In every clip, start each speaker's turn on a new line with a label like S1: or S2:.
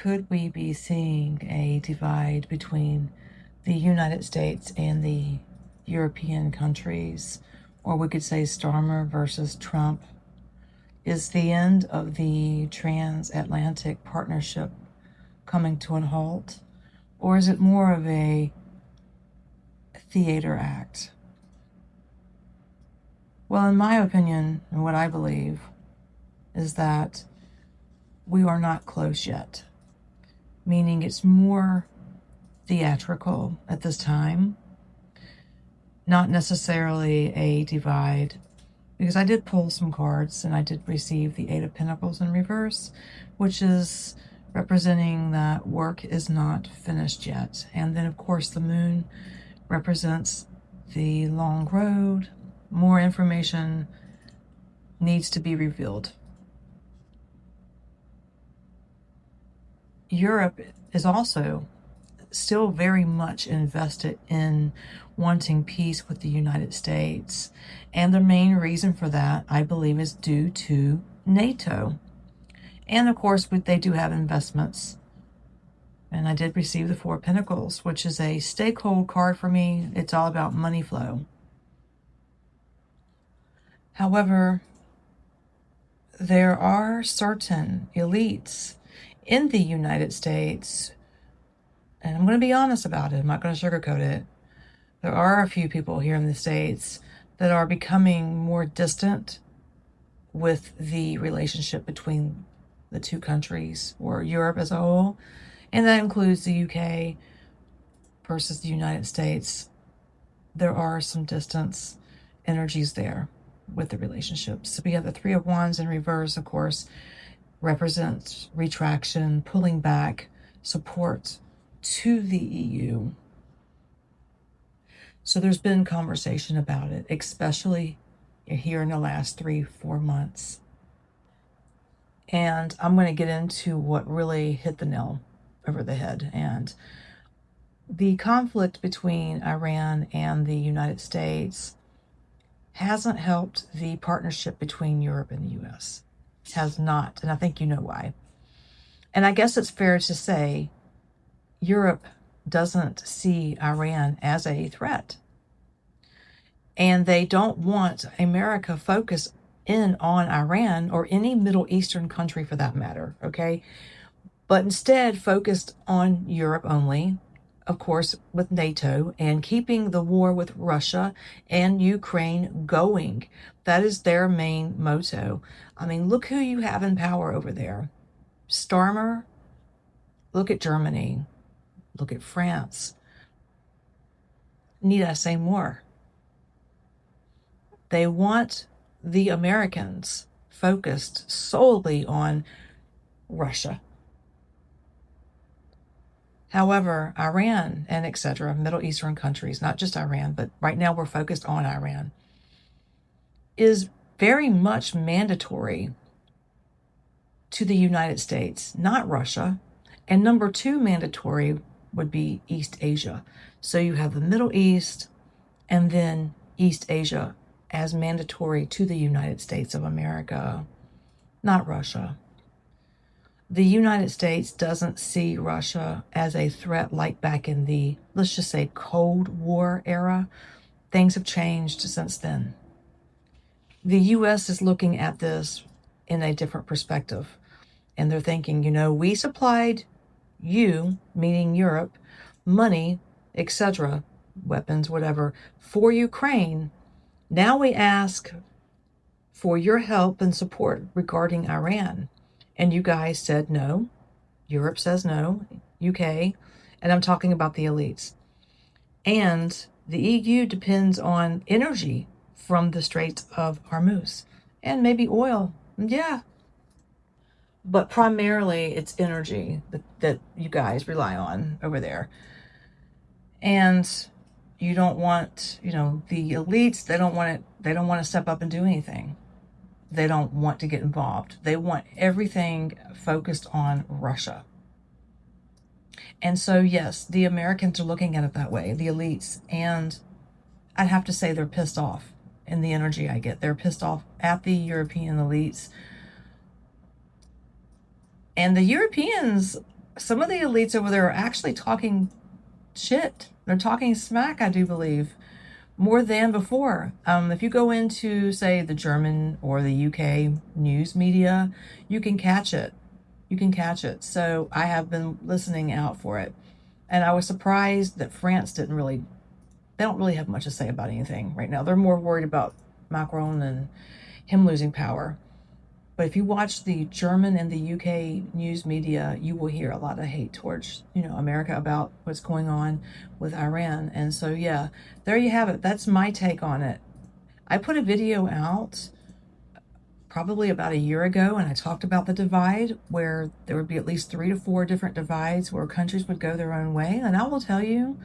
S1: could we be seeing a divide between the United States and the European countries? Or we could say Starmer versus Trump. Is the end of the transatlantic partnership coming to a halt? Or is it more of a theater act? Well, in my opinion, and what I believe, is that we are not close yet. Meaning it's more theatrical at this time, not necessarily a divide. Because I did pull some cards and I did receive the Eight of Pentacles in reverse, which is representing that work is not finished yet. And then, of course, the moon represents the long road. More information needs to be revealed. Europe is also still very much invested in wanting peace with the United States. And the main reason for that, I believe, is due to NATO. And of course, they do have investments. And I did receive the Four of Pentacles, which is a stay cold card for me. It's all about money flow. However, there are certain elites in the United States, and I'm going to be honest about it, I'm not going to sugarcoat it. There are a few people here in the States that are becoming more distant with the relationship between the two countries, or Europe as a whole, and that includes the UK versus the United States. There are some distance energies there with the relationships. So we have the Three of Wands in reverse, of course, represents retraction, pulling back, support to the EU. So there's been conversation about it, especially here in the last 3-4 months. And I'm going to get into what really hit the nail over the head. And the conflict between Iran and the United States hasn't helped the partnership between Europe and the US. It has not, and I think you know why. And I guess it's fair to say Europe doesn't see Iran as a threat. And they don't want America focused in on Iran or any Middle Eastern country for that matter, okay? But instead focused on Europe only, of course, with NATO, and keeping the war with Russia and Ukraine going. That is their main motto. I mean, look who you have in power over there. Starmer, look at Germany, look at France. Need I say more? They want the Americans focused solely on Russia. However, Iran and etc., Middle Eastern countries, not just Iran, but right now we're focused on Iran, is very much mandatory to the United States, not Russia. And number 2 mandatory would be East Asia. So you have the Middle East and then East Asia as mandatory to the United States of America, not Russia. The United States doesn't see Russia as a threat like back in the, let's just say, Cold War era. Things have changed since then. The US is looking at this in a different perspective. And they're thinking, you know, we supplied you, meaning Europe, money, etc., weapons, whatever, for Ukraine. Now we ask for your help and support regarding Iran. And you guys said no. Europe says no. UK. And I'm talking about the elites. And the EU depends on energy from the Straits of Hormuz. And maybe oil. Yeah. But primarily it's energy that you guys rely on over there. And you don't want, you know, the elites, they don't want to step up and do anything. They don't want to get involved. They want everything focused on Russia. And so, yes, the Americans are looking at it that way, the elites. And I'd have to say they're pissed off in the energy I get. They're pissed off at the European elites. And the Europeans some of the elites over there are actually talking shit. They're talking smack, I do believe, more than before. If you go into, say, the German or the UK news media, you can catch it. You can catch it. So I have been listening out for it. And I was surprised that France didn't really, they don't really have much to say about anything right now. They're more worried about Macron and him losing power. But if you watch the German and the UK news media, you will hear a lot of hate towards, America about what's going on with Iran. And so, yeah, there you have it. That's my take on it. I put a video out probably about a year ago, and I talked about the divide, where there would be at least 3 to 4 different divides where countries would go their own way. And I will tell you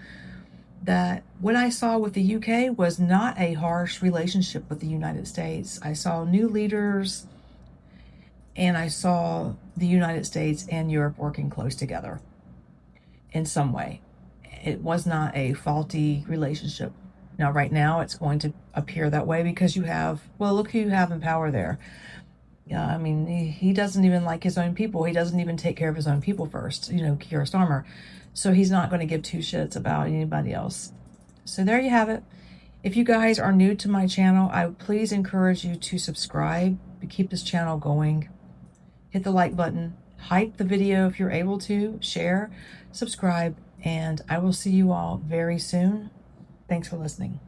S1: that what I saw with the UK was not a harsh relationship with the United States. I saw new leaders, and I saw the United States and Europe working close together in some way. It was not a faulty relationship. Now, right now, it's going to appear that way because you have, well, look who you have in power there. Yeah, I mean, he doesn't even like his own people. He doesn't even take care of his own people first, Keir Starmer. So he's not going to give two shits about anybody else. So there you have it. If you guys are new to my channel, I would please encourage you to subscribe to keep this channel going. Hit the like button, hype the video if you're able to, share, subscribe, and I will see you all very soon. Thanks for listening.